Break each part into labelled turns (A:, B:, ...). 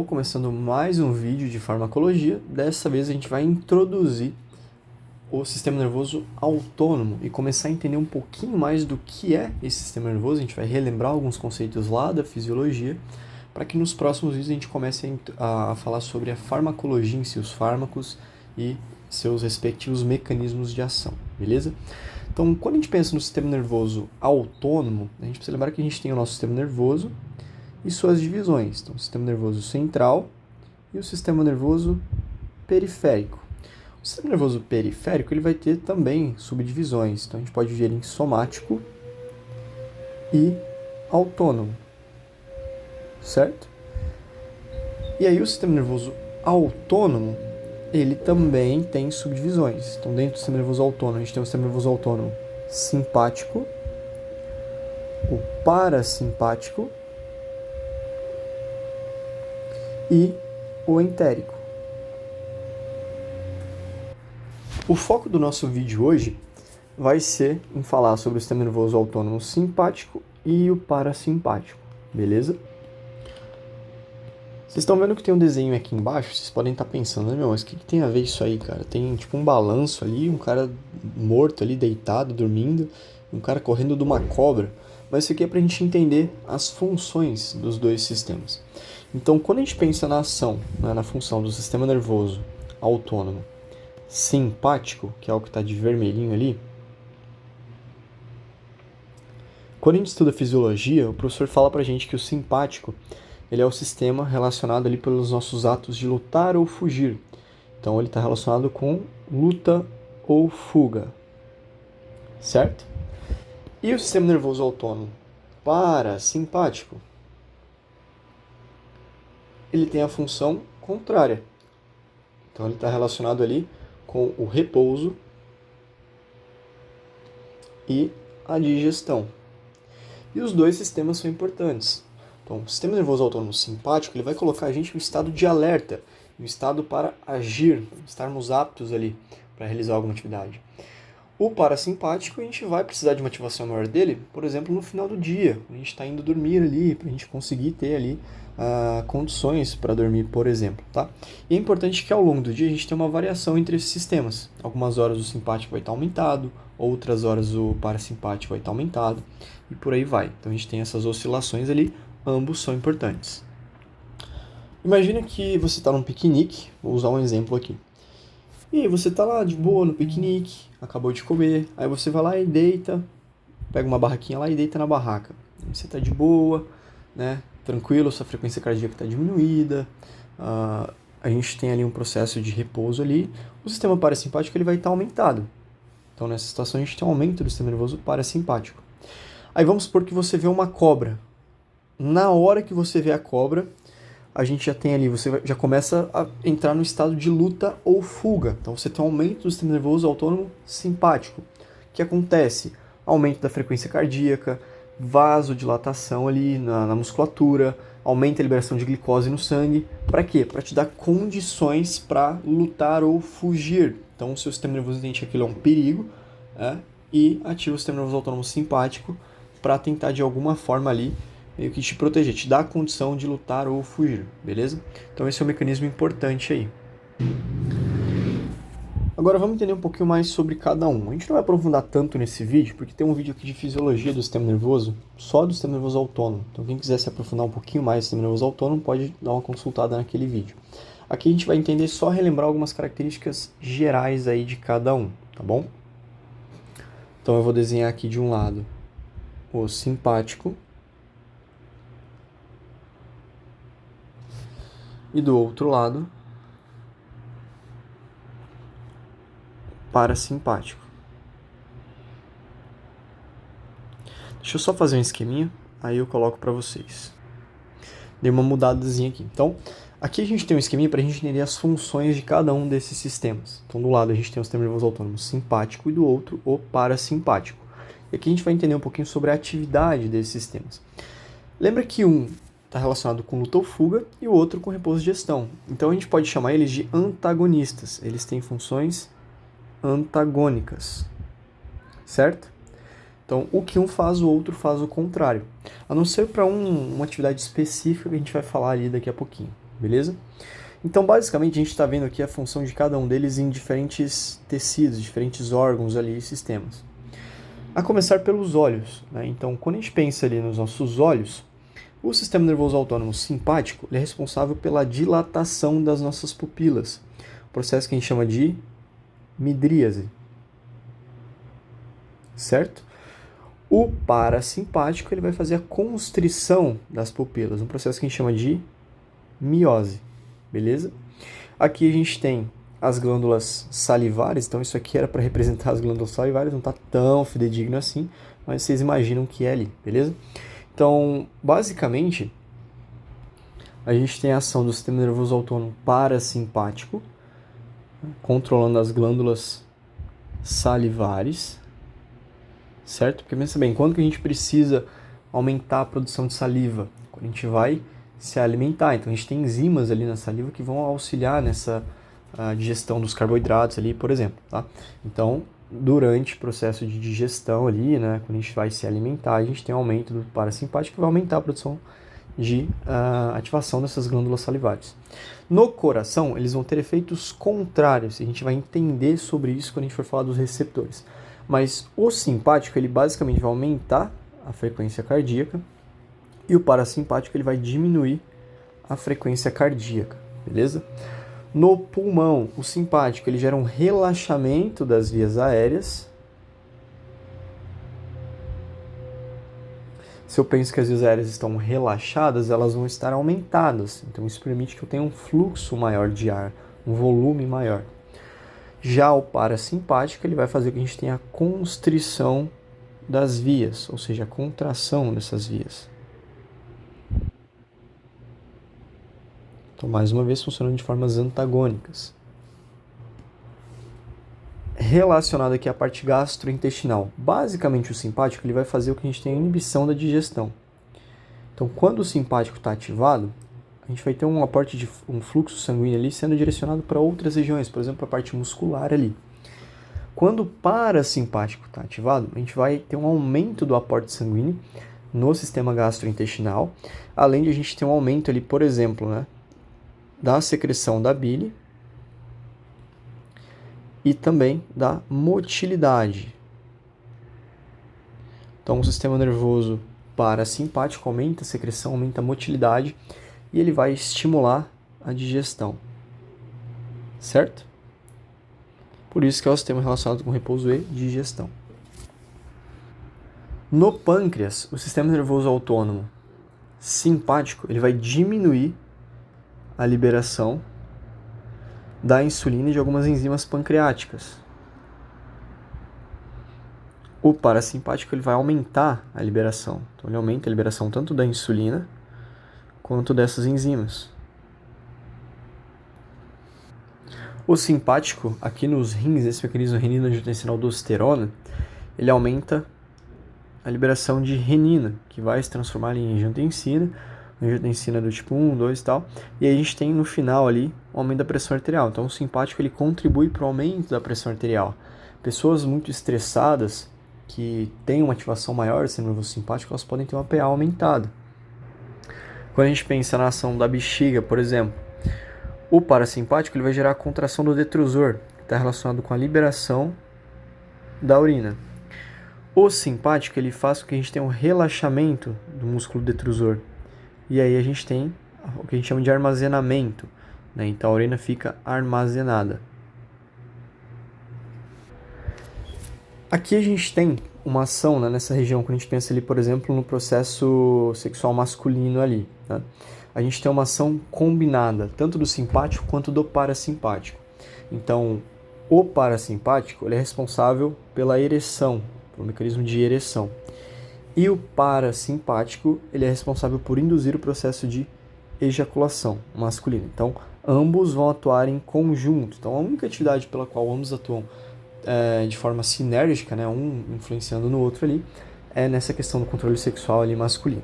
A: Começando mais um vídeo de farmacologia. Dessa vez a gente vai introduzir o sistema nervoso autônomo e começar a entender um pouquinho mais do que é esse sistema nervoso. A gente vai relembrar alguns conceitos lá da fisiologia, para que nos próximos vídeos a gente comece a falar sobre a farmacologia em si, os fármacos e seus respectivos mecanismos de ação, beleza? Então, quando a gente pensa no sistema nervoso autônomo, a gente precisa lembrar que a gente tem o nosso sistema nervoso e suas divisões. Então, o sistema nervoso central e o sistema nervoso periférico. O sistema nervoso periférico ele vai ter também subdivisões. Então, a gente pode dividir em somático e autônomo, certo? E aí, o sistema nervoso autônomo, ele também tem subdivisões. Então, dentro do sistema nervoso autônomo, a gente tem o sistema nervoso autônomo simpático, o parasimpático e o entérico. O foco do nosso vídeo hoje vai ser em falar sobre o sistema nervoso autônomo simpático e o parasimpático, beleza? Vocês estão vendo que tem um desenho aqui embaixo? Vocês podem estar pensando, meu, mas o que tem a ver isso aí, cara? Tem tipo um balanço ali, um cara morto ali, deitado, dormindo, um cara correndo de uma cobra. Mas isso aqui é pra gente entender as funções dos dois sistemas. Então, quando a gente pensa na ação, né, na função do sistema nervoso autônomo simpático, que é o que está de vermelhinho ali, quando a gente estuda fisiologia, o professor fala pra gente que o simpático ele é o sistema relacionado ali pelos nossos atos de lutar ou fugir. Então, ele está relacionado com luta ou fuga, certo? E o sistema nervoso autônomo parasimpático, ele tem a função contrária. Então, ele está relacionado ali com o repouso e a digestão. E os dois sistemas são importantes. Então, o sistema nervoso autônomo simpático ele vai colocar a gente em um estado de alerta, em um estado para agir, estarmos aptos ali para realizar alguma atividade. O parasimpático, a gente vai precisar de uma ativação maior dele, por exemplo, no final do dia. A gente está indo dormir ali, para a gente conseguir ter ali condições para dormir, por exemplo. Tá? E é importante que ao longo do dia a gente tenha uma variação entre esses sistemas. Algumas horas o simpático vai estar aumentado, outras horas o parasimpático vai estar aumentado, e por aí vai. Então a gente tem essas oscilações ali, ambos são importantes. Imagina que você está num piquenique, vou usar um exemplo aqui. E aí você tá lá de boa no piquenique, acabou de comer, aí você vai lá e deita, pega uma barraquinha lá e deita na barraca. Aí você tá de boa, né, tranquilo, sua frequência cardíaca está diminuída, a gente tem ali um processo de repouso ali, o sistema parasimpático ele vai estar aumentado. Então nessa situação a gente tem um aumento do sistema nervoso parasimpático. Aí vamos supor que você vê uma cobra. Na hora que você vê a cobra, a gente já tem ali, você já começa a entrar no estado de luta ou fuga. Então você tem um aumento do sistema nervoso autônomo simpático. O que acontece? Aumento da frequência cardíaca, vasodilatação ali na musculatura, aumenta a liberação de glicose no sangue. Para quê? Para te dar condições para lutar ou fugir. Então o seu sistema nervoso entende que aquilo é um perigo, né? E ativa o sistema nervoso autônomo simpático para tentar de alguma forma ali meio que te proteger, te dar a condição de lutar ou fugir, beleza? Então esse é um mecanismo importante aí. Agora vamos entender um pouquinho mais sobre cada um. A gente não vai aprofundar tanto nesse vídeo, porque tem um vídeo aqui de fisiologia do sistema nervoso, só do sistema nervoso autônomo. Então quem quiser se aprofundar um pouquinho mais do sistema nervoso autônomo, pode dar uma consultada naquele vídeo. Aqui a gente vai entender só relembrar algumas características gerais aí de cada um, tá bom? Então eu vou desenhar aqui de um lado o simpático, e do outro lado, parasimpático. Deixa eu só fazer um esqueminha, aí eu coloco para vocês. Dei uma mudadazinha aqui. Então, aqui a gente tem um esqueminha para a gente entender as funções de cada um desses sistemas. Então, do lado a gente tem o sistema nervoso autônomo simpático e do outro o parasimpático. E aqui a gente vai entender um pouquinho sobre a atividade desses sistemas. Lembra que um está relacionado com luta ou fuga e o outro com repouso e digestão. Então a gente pode chamar eles de antagonistas. Eles têm funções antagônicas, certo? Então o que um faz, o outro faz o contrário. A não ser para uma atividade específica que a gente vai falar ali daqui a pouquinho. beleza? Então, basicamente, a gente está vendo aqui a função de cada um deles em diferentes tecidos, diferentes órgãos ali e sistemas. A começar pelos olhos, né? Então, quando a gente pensa ali nos nossos olhos, o sistema nervoso autônomo simpático ele é responsável pela dilatação das nossas pupilas, processo que a gente chama de midríase, certo? O parasimpático ele vai fazer a constrição das pupilas, um processo que a gente chama de miose, beleza? Aqui a gente tem as glândulas salivares, então isso aqui era para representar as glândulas salivares, não está tão fidedigno assim, mas vocês imaginam que é ali, beleza? Então, basicamente, a gente tem a ação do sistema nervoso autônomo parasimpático, controlando as glândulas salivares, certo? Porque pensa bem, quando que a gente precisa aumentar a produção de saliva? Quando a gente vai se alimentar. Então, a gente tem enzimas ali na saliva que vão auxiliar nessa digestão dos carboidratos ali, por exemplo, tá? Então, durante o processo de digestão ali, né, quando a gente vai se alimentar, a gente tem um aumento do parasimpático que vai aumentar a produção de ativação dessas glândulas salivares. No coração, eles vão ter efeitos contrários, e a gente vai entender sobre isso quando a gente for falar dos receptores. Mas o simpático, ele basicamente vai aumentar a frequência cardíaca, e o parasimpático, ele vai diminuir a frequência cardíaca, beleza? No pulmão, o simpático, ele gera um relaxamento das vias aéreas. Se eu penso que as vias aéreas estão relaxadas, elas vão estar aumentadas. Então, isso permite que eu tenha um fluxo maior de ar, um volume maior. Já o parasimpático, ele vai fazer com que a gente tenha a constrição das vias, ou seja, a contração dessas vias. Então, mais uma vez, funcionando de formas antagônicas. Relacionado aqui à parte gastrointestinal. Basicamente, o simpático ele vai fazer o que a gente tem a inibição da digestão. Então, quando o simpático está ativado, a gente vai ter um aporte de um fluxo sanguíneo ali sendo direcionado para outras regiões, por exemplo, para a parte muscular ali. Quando o parasimpático está ativado, a gente vai ter um aumento do aporte sanguíneo no sistema gastrointestinal, além de a gente ter um aumento ali, por exemplo, né, da secreção da bile e também da motilidade. Então, o sistema nervoso parasimpático aumenta a secreção, aumenta a motilidade e ele vai estimular a digestão, certo? Por isso que é o sistema relacionado com repouso e digestão. No pâncreas, o sistema nervoso autônomo simpático ele vai diminuir a liberação da insulina e de algumas enzimas pancreáticas. O parasimpático ele vai aumentar a liberação. Então, ele aumenta a liberação tanto da insulina quanto dessas enzimas. O simpático, aqui nos rins, esse mecanismo renina-angiotensina-aldosterona, ele aumenta a liberação de renina, que vai se transformar em angiotensina do tipo 1, 2 e tal. E aí a gente tem no final ali o aumento da pressão arterial. Então o simpático ele contribui para o aumento da pressão arterial. Pessoas muito estressadas, que têm uma ativação maior do sistema nervoso simpático, elas podem ter uma PA aumentada. Quando a gente pensa na ação da bexiga, por exemplo, o parasimpático ele vai gerar a contração do detrusor, que está relacionado com a liberação da urina. O simpático ele faz com que a gente tenha um relaxamento do músculo detrusor. E aí a gente tem o que a gente chama de armazenamento, né? Então a urina fica armazenada. Aqui a gente tem uma ação, né, nessa região, quando a gente pensa ali, por exemplo, no processo sexual masculino ali, né? A gente tem uma ação combinada, tanto do simpático quanto do parasimpático. Então, o parasimpático ele é responsável pela ereção, pelo mecanismo de ereção. E o parasimpático ele é responsável por induzir o processo de ejaculação masculina. Então, ambos vão atuar em conjunto. Então, a única atividade pela qual ambos atuam de forma sinérgica, né, um influenciando no outro ali, é nessa questão do controle sexual ali masculino.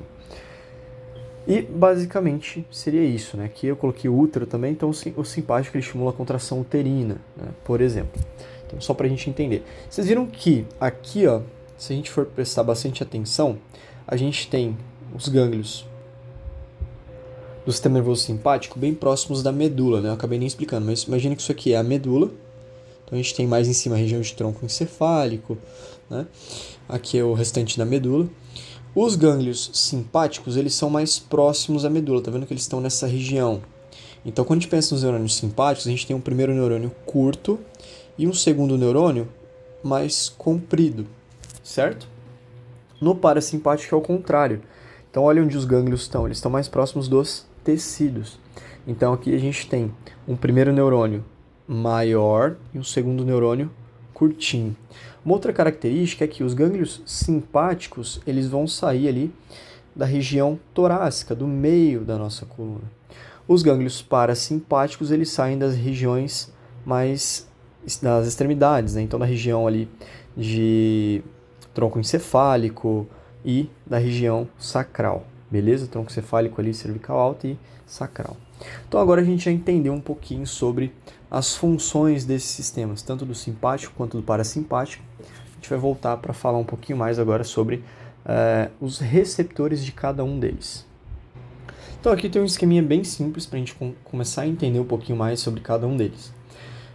A: E basicamente seria isso, né? Aqui eu coloquei o útero também, então o simpático ele estimula a contração uterina, né, por exemplo. Então, só para a gente entender. Vocês viram que aqui, ó, se a gente for prestar bastante atenção, a gente tem os gânglios do sistema nervoso simpático bem próximos da medula, né? Eu acabei nem explicando, mas imagine que isso aqui é a medula. Então a gente tem mais em cima a região de tronco encefálico, né? Aqui é o restante da medula. Os gânglios simpáticos, eles são mais próximos à medula, tá vendo que eles estão nessa região. Então quando a gente pensa nos neurônios simpáticos, a gente tem um primeiro neurônio curto e um segundo neurônio mais comprido, certo? No parasimpático é o contrário. Então olha onde os gânglios estão, eles estão mais próximos dos tecidos. Então aqui a gente tem um primeiro neurônio maior e um segundo neurônio curtinho. Uma outra característica é que os gânglios simpáticos, eles vão sair ali da região torácica, do meio da nossa coluna. Os gânglios parasimpáticos, eles saem das regiões mais das extremidades, né? Então da região ali de tronco encefálico e da região sacral, beleza? Tronco encefálico ali, cervical alta e sacral. Então agora a gente já entendeu um pouquinho sobre as funções desses sistemas, tanto do simpático quanto do parasimpático. A gente vai voltar para falar um pouquinho mais agora sobre os receptores de cada um deles. Então aqui tem um esqueminha bem simples para a gente começar a entender um pouquinho mais sobre cada um deles.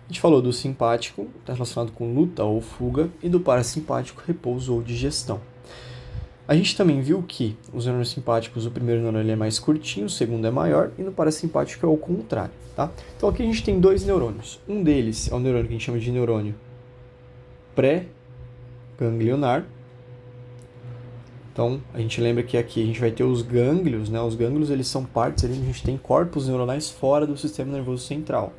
A: A gente falou do simpático, está relacionado com luta ou fuga, e do parasimpático, repouso ou digestão. A gente também viu que os neurônios simpáticos, o primeiro neurônio é mais curtinho, o segundo é maior, e no parasimpático é o contrário, tá? Então aqui a gente tem dois neurônios. Um deles é o neurônio que a gente chama de neurônio pré-ganglionar. Então a gente lembra que aqui a gente vai ter os gânglios, né? Os gânglios, eles são partes ali onde a gente tem corpos neuronais fora do sistema nervoso central.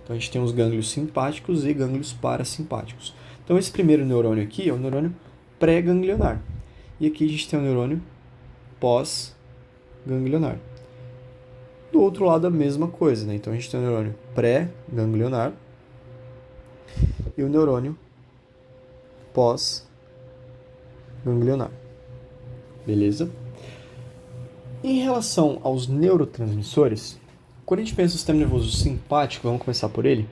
A: Então a gente tem os gânglios simpáticos e gânglios parasimpáticos. Então esse primeiro neurônio aqui é o neurônio pré-ganglionar. E aqui a gente tem o neurônio pós-ganglionar. Do outro lado a mesma coisa, né? Então a gente tem o neurônio pré-ganglionar e o neurônio pós-ganglionar. Beleza? Em relação aos neurotransmissores, quando a gente pensa no sistema nervoso simpático, vamos começar por ele.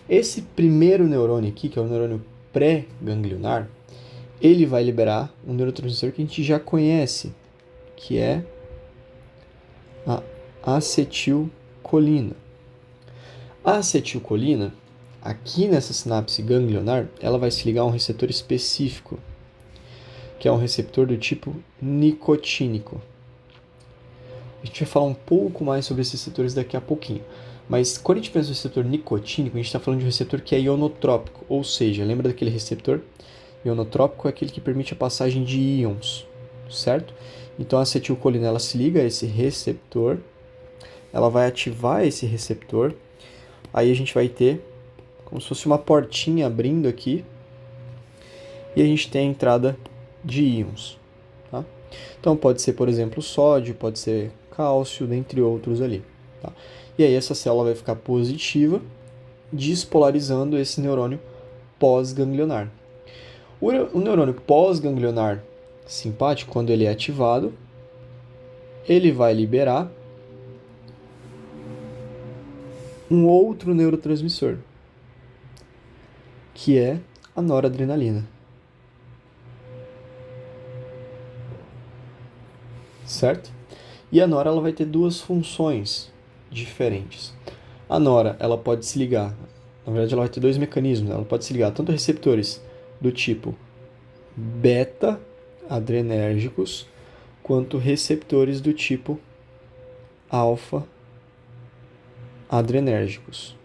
A: Esse primeiro neurônio aqui, que é o neurônio pré-ganglionar, ele vai liberar um neurotransmissor que a gente já conhece, que é a acetilcolina. A acetilcolina, aqui nessa sinapse ganglionar, ela vai se ligar a um receptor específico, que é um receptor do tipo nicotínico. A gente vai falar um pouco mais sobre esses receptores daqui a pouquinho. Mas quando a gente pensa no receptor nicotínico, a gente está falando de um receptor que é ionotrópico, ou seja, lembra daquele receptor? Ionotrópico é aquele que permite a passagem de íons, certo? Então a acetilcolina ela se liga a esse receptor, ela vai ativar esse receptor, aí a gente vai ter como se fosse uma portinha abrindo aqui, e a gente tem a entrada de íons. Tá? Então pode ser, por exemplo, sódio, pode ser cálcio, dentre outros ali. Tá? E aí essa célula vai ficar positiva, despolarizando esse neurônio pós-ganglionar. O neurônio pós-ganglionar simpático, quando ele é ativado, ele vai liberar um outro neurotransmissor, que é a noradrenalina. Certo? E a nora ela vai ter duas funções diferentes. A nora ela pode se ligar, na verdade ela vai ter dois mecanismos, ela pode se ligar tanto a receptores do tipo beta-adrenérgicos, quanto receptores do tipo alfa-adrenérgicos,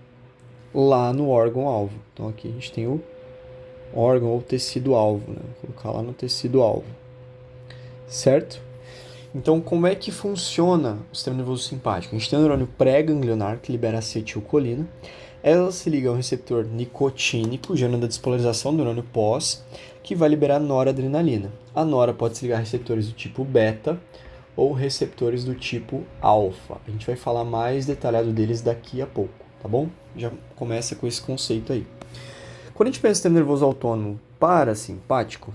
A: lá no órgão-alvo. Então aqui a gente tem o órgão ou tecido-alvo, né? Vou colocar lá no tecido-alvo. Certo? Então, como é que funciona o sistema nervoso simpático? A gente tem o neurônio pré-ganglionar, que libera acetilcolina. Ela se liga ao receptor nicotínico, gerando a despolarização do neurônio pós, que vai liberar noradrenalina. A nora pode se ligar a receptores do tipo beta ou receptores do tipo alfa. A gente vai falar mais detalhado deles daqui a pouco, tá bom? Já começa com esse conceito aí. Quando a gente pensa no sistema nervoso autônomo parasimpático,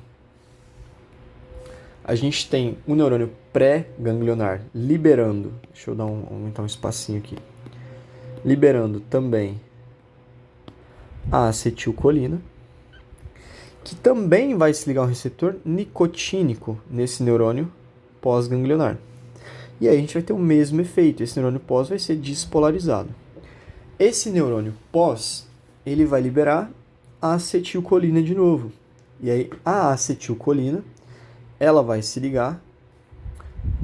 A: a gente tem o neurônio pré-ganglionar liberando, deixa eu aumentar um espacinho aqui, liberando também a acetilcolina, que também vai se ligar ao receptor nicotínico nesse neurônio pós-ganglionar. E aí a gente vai ter o mesmo efeito, esse neurônio pós vai ser despolarizado. Esse neurônio pós, ele vai liberar a acetilcolina de novo. E aí a acetilcolina, ela vai se ligar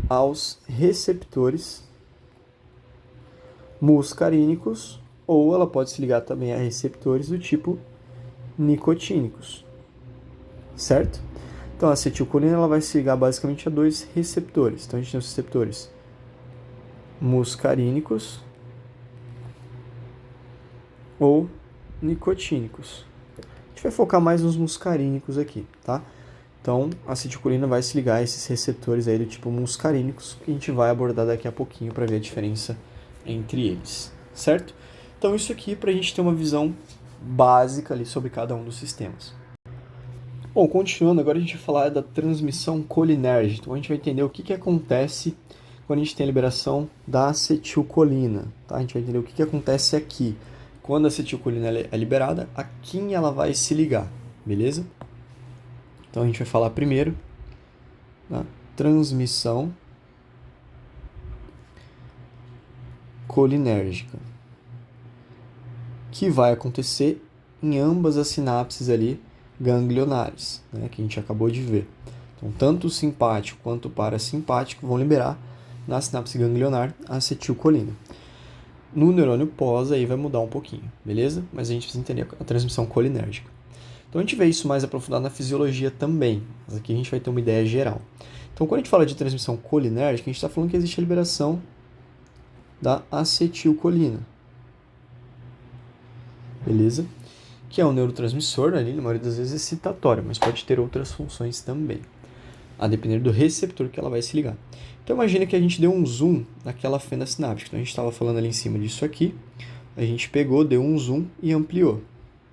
A: aos receptores muscarínicos, ou ela pode se ligar também a receptores do tipo nicotínicos, certo? Então a acetilcolina ela vai se ligar basicamente a dois receptores. Então a gente tem os receptores muscarínicos ou nicotínicos. A gente vai focar mais nos muscarínicos aqui, tá? Então a acetilcolina vai se ligar a esses receptores aí do tipo muscarínicos, que a gente vai abordar daqui a pouquinho para ver a diferença entre eles, certo? Então isso aqui para a gente ter uma visão básica ali sobre cada um dos sistemas. Bom, continuando, agora a gente vai falar da transmissão colinérgica. Então a gente vai entender o que acontece quando a gente tem a liberação da acetilcolina, tá? A gente vai entender o que acontece aqui. Quando a acetilcolina é liberada, a quem ela vai se ligar, beleza? Então a gente vai falar primeiro da transmissão colinérgica, que vai acontecer em ambas as sinapses ali ganglionares, né, que a gente acabou de ver. Então, tanto o simpático quanto o parasimpático vão liberar na sinapse ganglionar a acetilcolina. No neurônio pós, aí vai mudar um pouquinho, beleza? Mas a gente precisa entender a transmissão colinérgica. Então, a gente vê isso mais aprofundado na fisiologia também, mas aqui a gente vai ter uma ideia geral. Então, quando a gente fala de transmissão colinérgica, a gente está falando que existe a liberação da acetilcolina, beleza? Que é um neurotransmissor, ali, na maioria das vezes excitatório, mas pode ter outras funções também, a depender do receptor que ela vai se ligar. Então imagina que a gente deu um zoom naquela fenda sináptica. Então a gente estava falando ali em cima disso aqui, a gente pegou, deu um zoom e ampliou,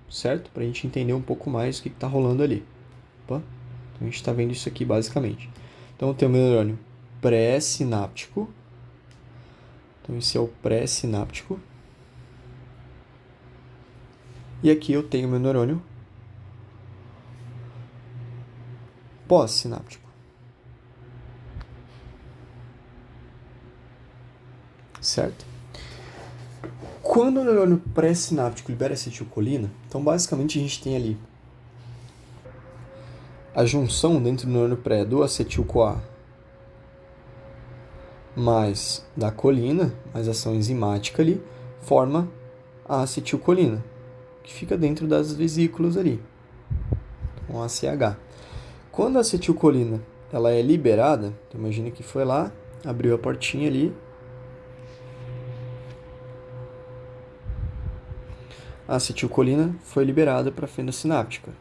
A: certo? Para a gente entender um pouco mais o que está rolando ali. Opa. Então a gente está vendo isso aqui basicamente. Então eu tenho o meu neurônio pré-sináptico. Então esse é o pré-sináptico. E aqui eu tenho meu neurônio pós-sináptico. Certo? Quando o neurônio pré-sináptico libera acetilcolina, então basicamente a gente tem ali a junção dentro do neurônio pré do acetil-CoA mais da colina, mais ação enzimática ali, forma a acetilcolina, que fica dentro das vesículas ali, com ACH. Quando a acetilcolina ela é liberada, então imagina que foi lá, abriu a portinha ali, a acetilcolina foi liberada para a fenda sináptica.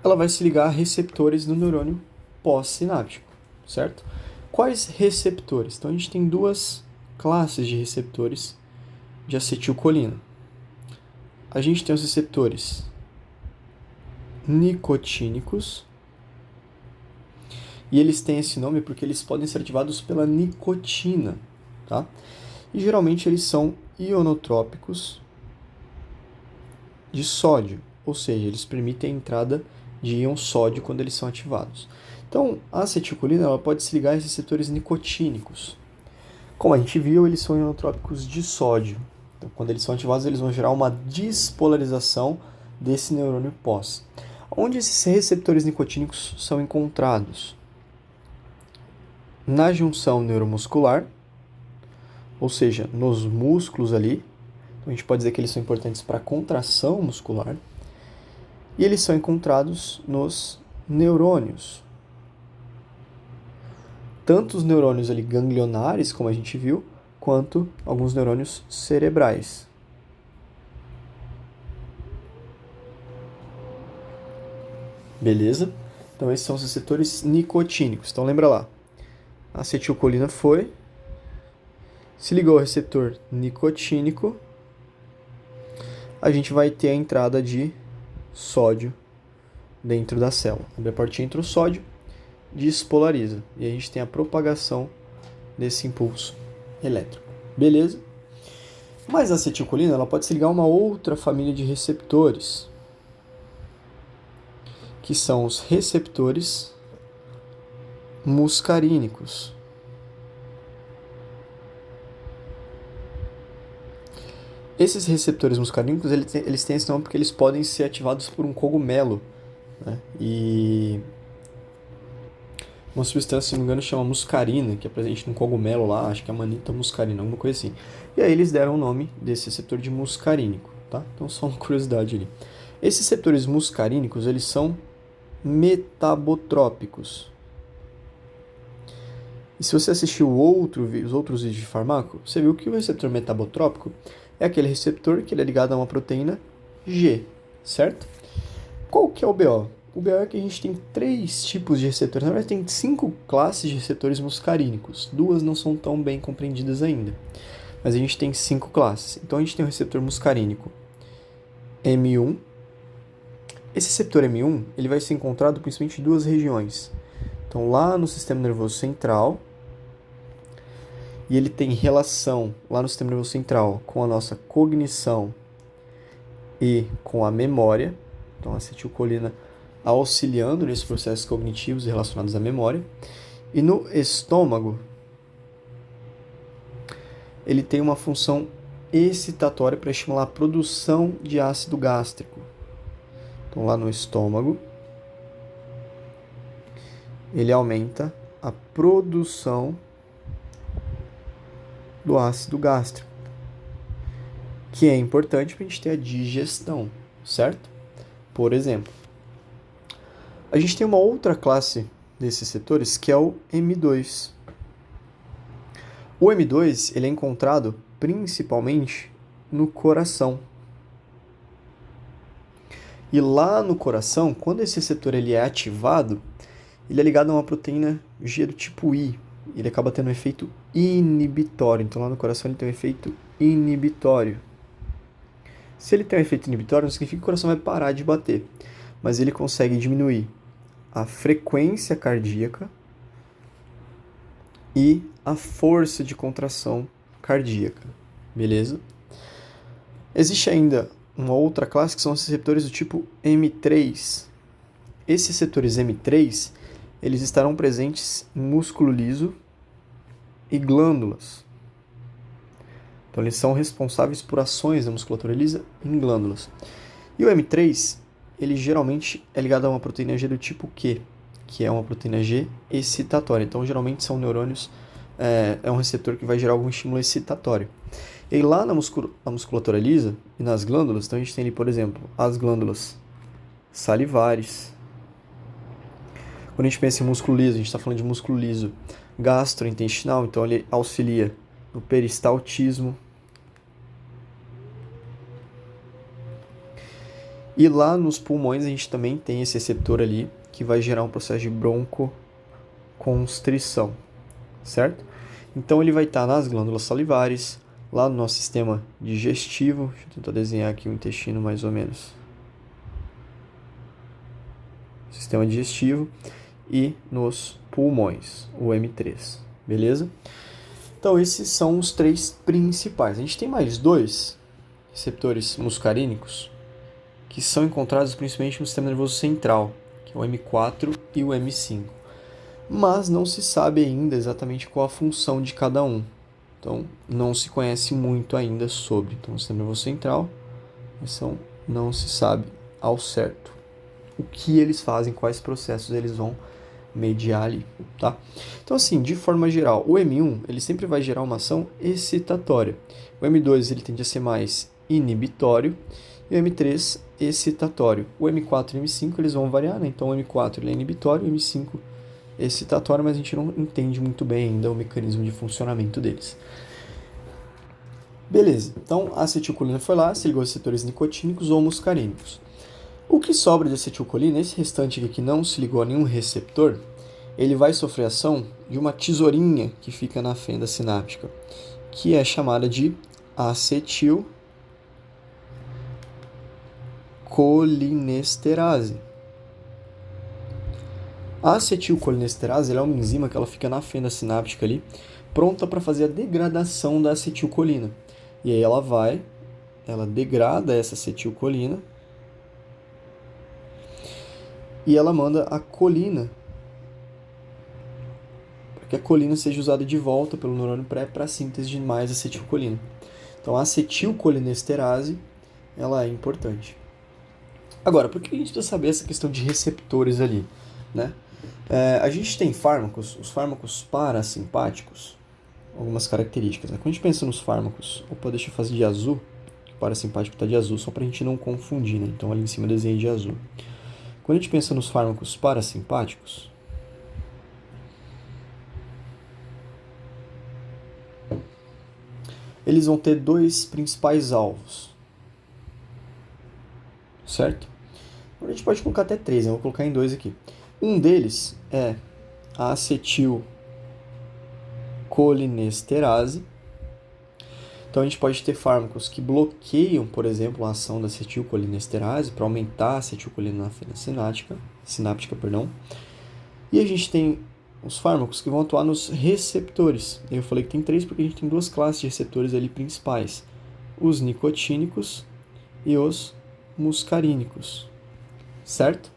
A: Ela vai se ligar a receptores no neurônio pós-sináptico, certo? Quais receptores? Então a gente tem duas classes de receptores de acetilcolina. A gente tem os receptores nicotínicos, e eles têm esse nome porque eles podem ser ativados pela nicotina, tá? E geralmente eles são ionotrópicos de sódio, ou seja, eles permitem a entrada de íon sódio quando eles são ativados. Então, a acetilcolina ela pode se ligar a receptores nicotínicos. Como a gente viu, eles são ionotrópicos de sódio. Então, quando eles são ativados, eles vão gerar uma despolarização desse neurônio pós. Onde esses receptores nicotínicos são encontrados? Na junção neuromuscular, ou seja, nos músculos ali. Então, a gente pode dizer que eles são importantes para a contração muscular. E eles são encontrados nos neurônios. Tanto os neurônios ali ganglionares, como a gente viu, quanto alguns neurônios cerebrais. Beleza? Então esses são os receptores nicotínicos. Então lembra lá, a acetilcolina foi, se ligou ao receptor nicotínico, a gente vai ter a entrada de sódio dentro da célula. Abre a portinha, entra o sódio, despolariza. E a gente tem a propagação desse impulso elétrico. Beleza? Mas a acetilcolina ela pode se ligar a uma outra família de receptores, que são os receptores muscarínicos. Esses receptores muscarínicos, eles têm esse nome porque eles podem ser ativados por um cogumelo, né? E uma substância, se não me engano, chama muscarina, que é presente num cogumelo lá, acho que é Amanita muscarina, alguma coisa assim. E aí eles deram o nome desse receptor de muscarínico, tá? Então só uma curiosidade ali. Esses receptores muscarínicos, eles são metabotrópicos. E se você assistiu os outros vídeos de farmaco, você viu que o receptor metabotrópico é aquele receptor que ele é ligado a uma proteína G, certo? Qual que é o BO? O BO é que a gente tem 3 tipos de receptores. Na verdade, tem 5 classes de receptores muscarínicos. 2 não são tão bem compreendidas ainda. Mas a gente tem 5 classes. Então, a gente tem o receptor muscarínico M1. Esse receptor M1 ele vai ser encontrado principalmente em 2 regiões. Então, lá no sistema nervoso central. E ele tem relação lá no sistema nervoso central com a nossa cognição e com a memória. Então, a acetilcolina auxiliando nesses processos cognitivos relacionados à memória. E no estômago, ele tem uma função excitatória para estimular a produção de ácido gástrico. Então, lá no estômago, ele aumenta a produção do ácido gástrico, que é importante para a gente ter a digestão, certo? Por exemplo, a gente tem uma outra classe desses setores que é o M2. O M2 ele é encontrado principalmente no coração. E lá no coração, quando esse receptor ele é ativado, ele é ligado a uma proteína G do tipo I. Ele acaba tendo um efeito inibitório. Então lá no coração ele tem um efeito inibitório. Se ele tem um efeito inibitório, não significa que o coração vai parar de bater. Mas ele consegue diminuir a frequência cardíaca e a força de contração cardíaca. Beleza? Existe ainda uma outra classe que são os receptores do tipo M3. Esses receptores M3, eles estarão presentes em músculo liso e glândulas. Então, eles são responsáveis por ações da musculatura lisa em glândulas. E o M3, ele geralmente é ligado a uma proteína G do tipo Q, que é uma proteína G excitatória. Então, geralmente são neurônios, é um receptor que vai gerar algum estímulo excitatório. E lá na musculatura lisa e nas glândulas, então a gente tem ali, por exemplo, as glândulas salivares. Quando a gente pensa em músculo liso, a gente está falando de músculo liso gastrointestinal, então ele auxilia no peristaltismo. E lá nos pulmões a gente também tem esse receptor ali que vai gerar um processo de broncoconstrição, certo? Então ele vai estar nas glândulas salivares, lá no nosso sistema digestivo. Deixa eu tentar desenhar aqui o intestino mais ou menos. Sistema digestivo e nos pulmões, o M3, beleza? Então esses são os 3 principais. A gente tem mais 2 receptores muscarínicos que são encontrados principalmente no sistema nervoso central, que é o M4 e o M5. Mas não se sabe ainda exatamente qual a função de cada um. Então, não se conhece muito ainda sobre. Então, o sistema nervoso central, não se sabe ao certo o que eles fazem, quais processos eles vão mediar ali, tá? Então, assim, de forma geral, o M1, ele sempre vai gerar uma ação excitatória. O M2, ele tende a ser mais inibitório. E o M3, excitatório. O M4 e o M5, eles vão variar, né? Então, o M4 ele é inibitório, o M5 excitatório, mas a gente não entende muito bem ainda o mecanismo de funcionamento deles. Beleza, então a acetilcolina foi lá, se ligou aos receptores nicotínicos ou muscarínicos. O que sobra de acetilcolina, esse restante aqui que não se ligou a nenhum receptor, ele vai sofrer ação de uma tesourinha que fica na fenda sináptica, que é chamada de acetilcolinesterase. A acetilcolinesterase é uma enzima que ela fica na fenda sináptica ali, pronta para fazer a degradação da acetilcolina. E aí ela degrada essa acetilcolina e ela manda a colina, para que a colina seja usada de volta pelo neurônio pré para a síntese de mais acetilcolina. Então a acetilcolinesterase, ela é importante. Agora, por que a gente precisa saber essa questão de receptores ali, né? A gente tem fármacos, os fármacos parasimpáticos, algumas características, né? Quando a gente pensa nos fármacos, opa, deixa eu fazer de azul, que o parasimpático está de azul, só para a gente não confundir, né? Então ali em cima eu desenhei de azul. Quando a gente pensa nos fármacos parasimpáticos, eles vão ter dois principais alvos, certo? A gente pode colocar até três, né? Eu vou colocar em dois aqui. Um deles é a acetilcolinesterase. Então a gente pode ter fármacos que bloqueiam, por exemplo, a ação da acetilcolinesterase para aumentar a acetilcolina na fenda sináptica. E a gente tem os fármacos que vão atuar nos receptores. Eu falei que tem três porque a gente tem duas classes de receptores ali principais: os nicotínicos e os muscarínicos, certo?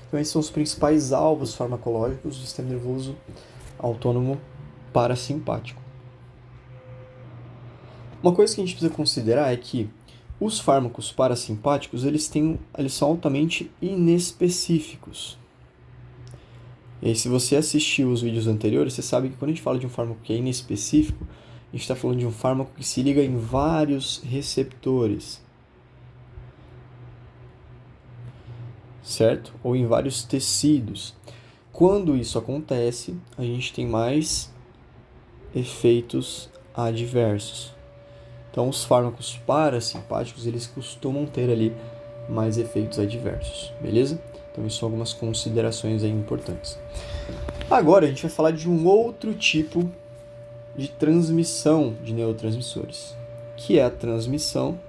A: Então esses são os principais alvos farmacológicos do sistema nervoso autônomo parasimpático. Uma coisa que a gente precisa considerar é que os fármacos parasimpáticos eles são altamente inespecíficos. E aí, se você assistiu os vídeos anteriores, você sabe que quando a gente fala de um fármaco que é inespecífico, a gente está falando de um fármaco que se liga em vários receptores, certo? Ou em vários tecidos. Quando isso acontece, a gente tem mais efeitos adversos. Então, os fármacos parasimpáticos, eles costumam ter ali mais efeitos adversos, beleza? Então, isso são algumas considerações aí importantes. Agora, a gente vai falar de um outro tipo de transmissão de neurotransmissores, que é a transmissão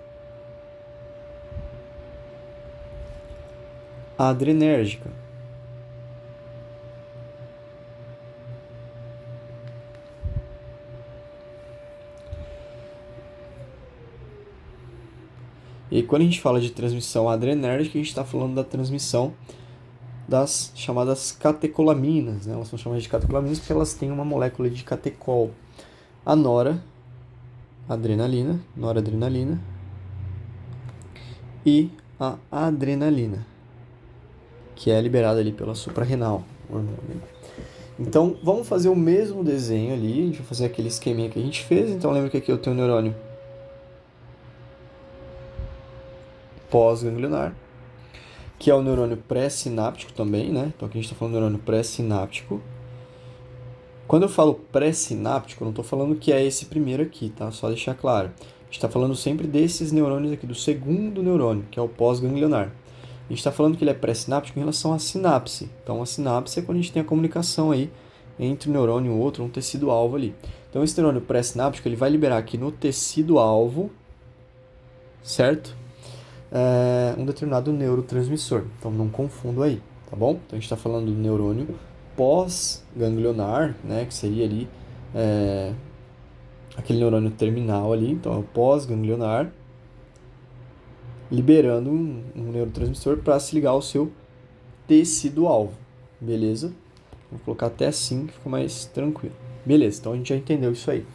A: adrenérgica. E quando a gente fala de transmissão adrenérgica, a gente está falando da transmissão das chamadas catecolaminas, né? Elas são chamadas de catecolaminas porque elas têm uma molécula de catecol. A noradrenalina e a adrenalina, que é liberada ali pela suprarrenal, hormônio. Então, vamos fazer o mesmo desenho ali, a gente vai fazer aquele esqueminha que a gente fez. Então, lembra que aqui eu tenho o neurônio pós-ganglionar, que é o neurônio pré-sináptico também, né? Então, aqui a gente está falando do neurônio pré-sináptico. Quando eu falo pré-sináptico, eu não estou falando que é esse primeiro aqui, tá? Só deixar claro. A gente está falando sempre desses neurônios aqui, do segundo neurônio, que é o pós-ganglionar. A gente está falando que ele é pré-sináptico em relação à sinapse. Então, a sinapse é quando a gente tem a comunicação aí entre um neurônio e o outro, um tecido-alvo ali. Então, esse neurônio pré-sináptico, ele vai liberar aqui no tecido-alvo, certo? Um determinado neurotransmissor. Então, não confundo aí, tá bom? Então, a gente está falando do neurônio pós-ganglionar, né? Que seria ali aquele neurônio terminal ali. Então, é o pós-ganglionar, liberando um neurotransmissor para se ligar ao seu tecido-alvo, beleza? Vou colocar até assim que fica mais tranquilo. Beleza, então a gente já entendeu isso aí.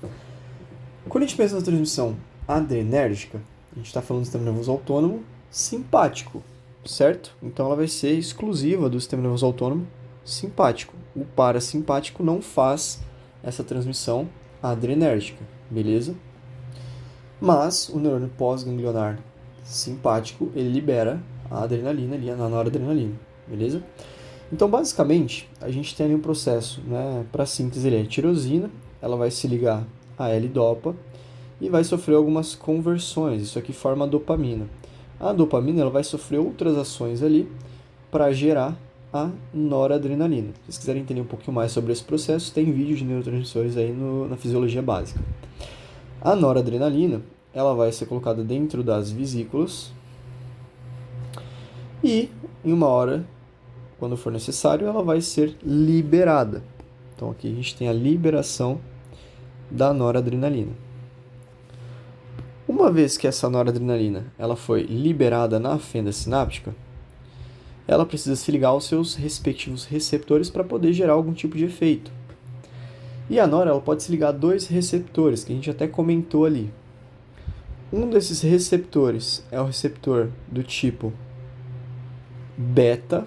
A: Quando a gente pensa na transmissão adrenérgica, a gente está falando do sistema nervoso autônomo simpático, certo? Então ela vai ser exclusiva do sistema nervoso autônomo simpático. O parasimpático não faz essa transmissão adrenérgica, beleza? Mas o neurônio pós-ganglionar simpático, ele libera a adrenalina ali, a noradrenalina, beleza? Então, basicamente, a gente tem ali um processo, né, para síntese ali, a tirosina, ela vai se ligar a L-dopa e vai sofrer algumas conversões, isso aqui forma a dopamina. A dopamina ela vai sofrer outras ações ali para gerar a noradrenalina. Se vocês quiserem entender um pouquinho mais sobre esse processo, tem vídeo de neurotransmissores aí na fisiologia básica. A noradrenalina, ela vai ser colocada dentro das vesículas e, em uma hora, quando for necessário, ela vai ser liberada. Então, aqui a gente tem a liberação da noradrenalina. Uma vez que essa noradrenalina ela foi liberada na fenda sináptica, ela precisa se ligar aos seus respectivos receptores para poder gerar algum tipo de efeito. E a nora ela pode se ligar a dois receptores, que a gente até comentou ali. Um desses receptores é o receptor do tipo beta.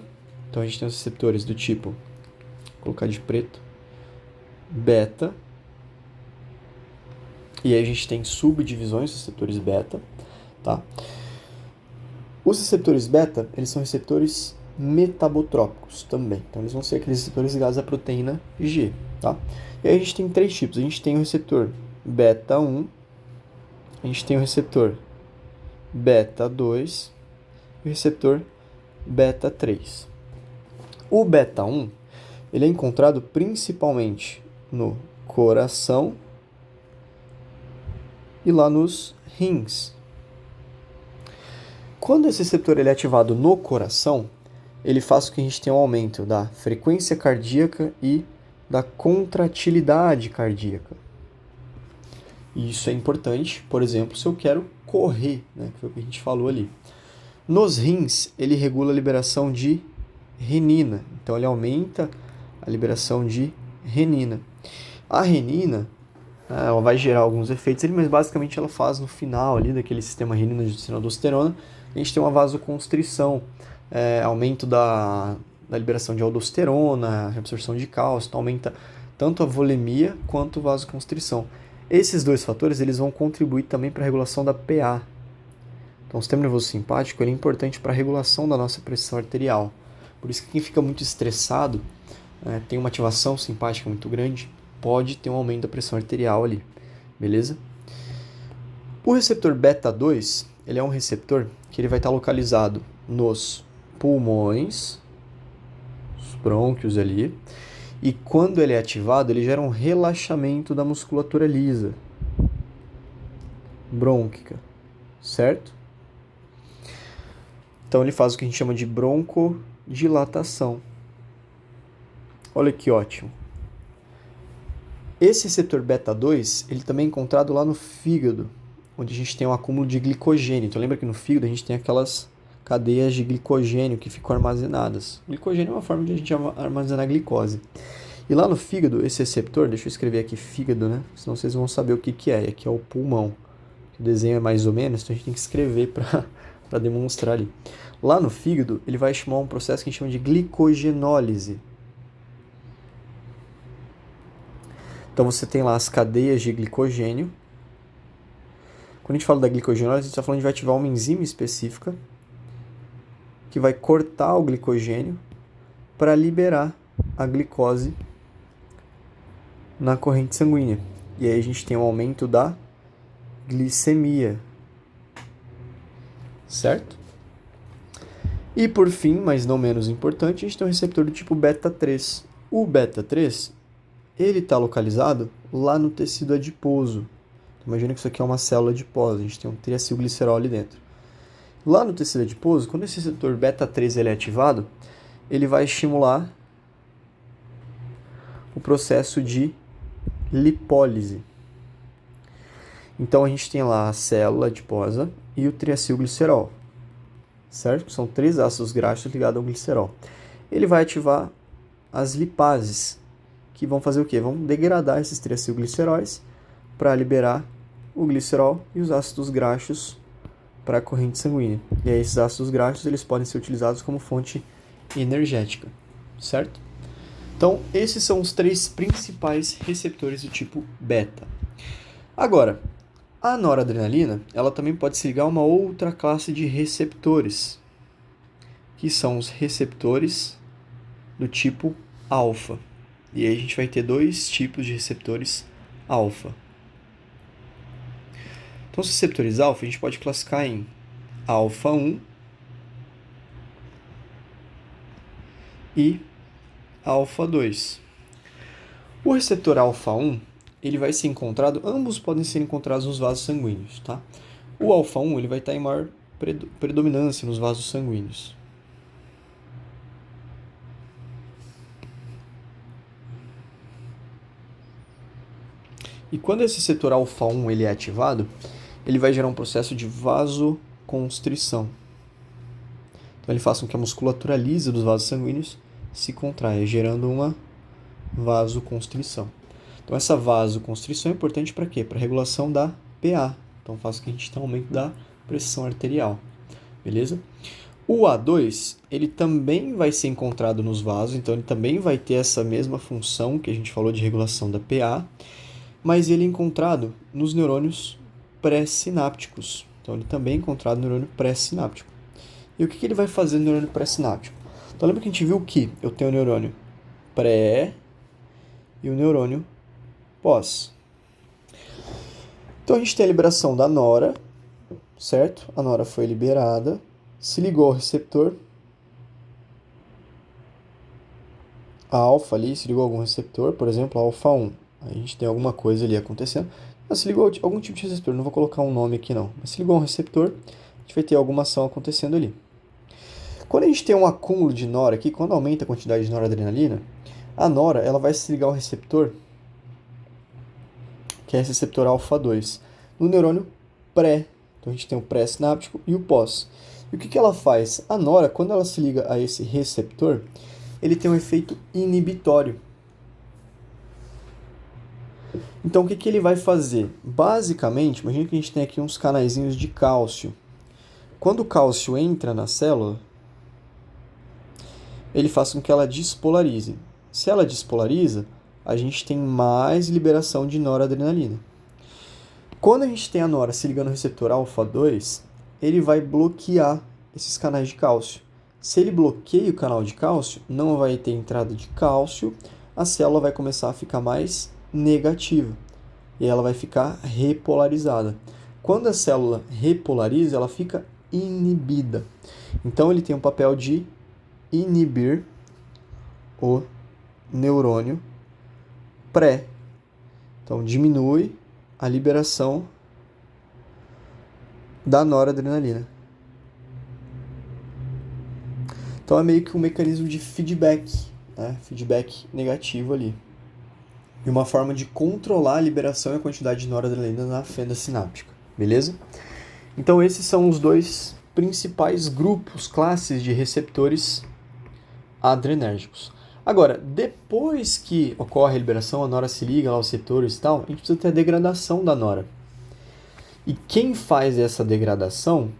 A: Então a gente tem os receptores do tipo, vou colocar de preto, beta. E aí a gente tem subdivisões dos receptores beta, tá? Os receptores beta, eles são receptores metabotrópicos também. Então eles vão ser aqueles receptores ligados à proteína G, tá? E aí a gente tem três tipos. A gente tem o receptor beta 1, a gente tem o receptor beta 2 e o receptor beta 3. O beta 1, ele é encontrado principalmente no coração e lá nos rins. Quando esse receptor ele é ativado no coração, ele faz com que a gente tenha um aumento da frequência cardíaca e da contratilidade cardíaca. E isso é importante, por exemplo, se eu quero correr, né, que foi o que a gente falou ali. Nos rins, ele regula a liberação de renina. Então, ele aumenta a liberação de renina. A renina, ela vai gerar alguns efeitos ali, mas basicamente ela faz no final ali daquele sistema renina-angiotensina-aldosterona, a gente tem uma vasoconstrição, aumento da liberação de aldosterona, reabsorção de cálcio, então aumenta tanto a volemia quanto a vasoconstrição. Esses dois fatores eles vão contribuir também para a regulação da PA. Então o sistema nervoso simpático ele é importante para a regulação da nossa pressão arterial. Por isso que quem fica muito estressado, tem uma ativação simpática muito grande, pode ter um aumento da pressão arterial ali, beleza? O receptor beta 2, ele é um receptor que ele vai estar localizado nos pulmões, os brônquios ali, e quando ele é ativado, ele gera um relaxamento da musculatura lisa, brônquica, certo? Então ele faz o que a gente chama de broncodilatação. Olha que ótimo. Esse receptor beta 2, ele também é encontrado lá no fígado, onde a gente tem um acúmulo de glicogênio. Então lembra que no fígado a gente tem aquelas cadeias de glicogênio que ficam armazenadas. O glicogênio é uma forma de a gente armazenar glicose. E lá no fígado, esse receptor, deixa eu escrever aqui fígado, né? Senão vocês vão saber o que é. E aqui é o pulmão. O desenho é mais ou menos, então a gente tem que escrever para demonstrar ali. Lá no fígado, ele vai estimular um processo que a gente chama de glicogenólise. Então você tem lá as cadeias de glicogênio. Quando a gente fala da glicogenólise, a gente está falando de vai ativar uma enzima específica que vai cortar o glicogênio para liberar a glicose na corrente sanguínea. E aí a gente tem um aumento da glicemia. Certo? E por fim, mas não menos importante, a gente tem um receptor do tipo beta 3. O beta 3, ele está localizado lá no tecido adiposo. Imagina que isso aqui é uma célula adiposa, a gente tem um triacilglicerol ali dentro. Lá no tecido adiposo, quando esse receptor beta 3 ele é ativado, ele vai estimular o processo de lipólise. Então a gente tem lá a célula adiposa e o triacilglicerol, certo? São três ácidos graxos ligados ao glicerol. Ele vai ativar as lipases, que vão fazer o quê? Vão degradar esses triacilgliceróis para liberar o glicerol e os ácidos graxos para a corrente sanguínea. E aí esses ácidos graxos eles podem ser utilizados como fonte energética, certo? Então, esses são os três principais receptores do tipo beta. Agora, a noradrenalina, ela também pode se ligar a uma outra classe de receptores, que são os receptores do tipo alfa. E aí a gente vai ter dois tipos de receptores alfa. Então, os receptores alfa a gente pode classificar em alfa 1 e alfa 2. O receptor alfa 1, ele vai ser encontrado, ambos podem ser encontrados nos vasos sanguíneos, tá? O alfa 1, ele vai estar em maior predominância nos vasos sanguíneos. E quando esse receptor alfa 1 ele é ativado, ele vai gerar um processo de vasoconstrição. Então ele faz com que a musculatura lisa dos vasos sanguíneos se contraia, gerando uma vasoconstrição. Então essa vasoconstrição é importante para quê? Para regulação da PA. Então faz com que a gente tenha um aumento da pressão arterial. Beleza? O A2, ele também vai ser encontrado nos vasos, então ele também vai ter essa mesma função que a gente falou de regulação da PA, mas ele é encontrado nos neurônios pré-sinápticos. Então ele também é encontrado no neurônio pré-sináptico. E o que ele vai fazer no neurônio pré-sináptico? Então lembra que a gente viu que eu tenho o neurônio pré e o neurônio pós. Então a gente tem a liberação da nora, certo? A nora foi liberada, se ligou ao receptor alfa ali, se ligou a algum receptor, por exemplo, alfa 1. A gente tem alguma coisa ali acontecendo. Mas se ligou a algum tipo de receptor, não vou colocar um nome aqui não. Mas se ligou a um receptor, a gente vai ter alguma ação acontecendo ali. Quando a gente tem um acúmulo de nora aqui, quando aumenta a quantidade de noradrenalina, a nora ela vai se ligar ao receptor, que é esse receptor alfa 2, no neurônio pré. Então a gente tem o pré-sináptico e o pós. E o que ela faz? A nora, quando ela se liga a esse receptor, ele tem um efeito inibitório. Então o que ele vai fazer? Basicamente, imagina que a gente tem aqui uns canaizinhos de cálcio. Quando o cálcio entra na célula, ele faz com que ela despolarize. Se ela despolariza, a gente tem mais liberação de noradrenalina. Quando a gente tem a nora se ligando no receptor alfa 2, ele vai bloquear esses canais de cálcio. Se ele bloqueia o canal de cálcio, não vai ter entrada de cálcio, a célula vai começar a ficar mais negativa e ela vai ficar repolarizada. Quando a célula repolariza, ela fica inibida. Então ele tem um papel de inibir o neurônio pré. Então diminui a liberação da noradrenalina. Então é meio que um mecanismo de feedback, né? Feedback negativo ali. E uma forma de controlar a liberação e a quantidade de noradrenalina na fenda sináptica, beleza? Então esses são os dois principais grupos, classes de receptores adrenérgicos. Agora, depois que ocorre a liberação, a nora se liga lá aos receptores e tal, a gente precisa ter a degradação da nora. E quem faz essa degradação,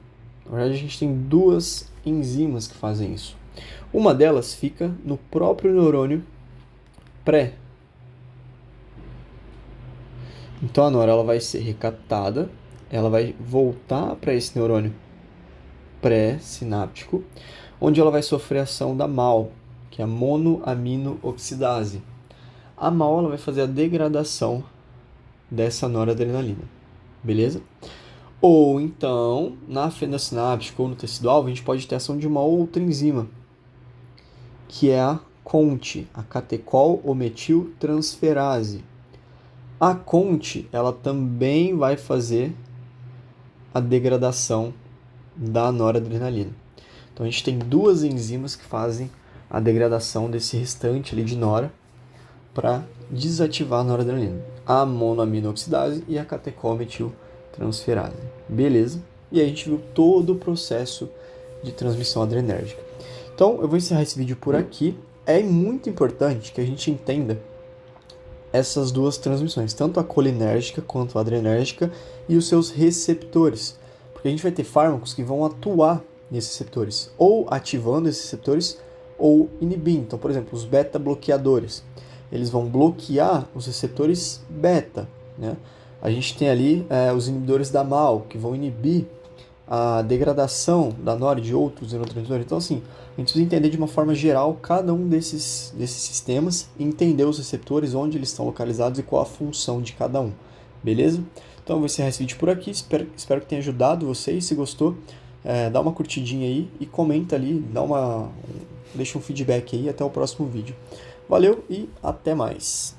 A: na verdade a gente tem duas enzimas que fazem isso. Uma delas fica no próprio neurônio pré. Então a nora ela vai ser recatada, ela vai voltar para esse neurônio pré-sináptico, onde ela vai sofrer a ação da MAO, que é a monoaminooxidase. A MAO ela vai fazer a degradação dessa noradrenalina, beleza? Ou então, na fenda sináptica ou no tecido-alvo, a gente pode ter ação de uma outra enzima, que é a CONT, a catecol-o-metiltransferase. A CONT, ela também vai fazer a degradação da noradrenalina. Então a gente tem duas enzimas que fazem a degradação desse restante ali de nora para desativar a noradrenalina. A monoaminooxidase e a catecol-metiltransferase. Beleza? E aí a gente viu todo o processo de transmissão adrenérgica. Então eu vou encerrar esse vídeo por aqui. É muito importante que a gente entenda essas duas transmissões, tanto a colinérgica quanto a adrenérgica e os seus receptores. Porque a gente vai ter fármacos que vão atuar nesses receptores, ou ativando esses receptores, ou inibindo. Então, por exemplo, os beta-bloqueadores, eles vão bloquear os receptores beta, né? A gente tem ali os inibidores da MAO, que vão inibir a degradação da nora e de outros neurotransmissores. Então, assim, a gente precisa entender de uma forma geral cada um desses sistemas, entender os receptores, onde eles estão localizados e qual a função de cada um, beleza? Então, eu vou encerrar esse vídeo por aqui, espero que tenha ajudado vocês. Se gostou, dá uma curtidinha aí e comenta ali, deixa um feedback aí. Até o próximo vídeo. Valeu e até mais!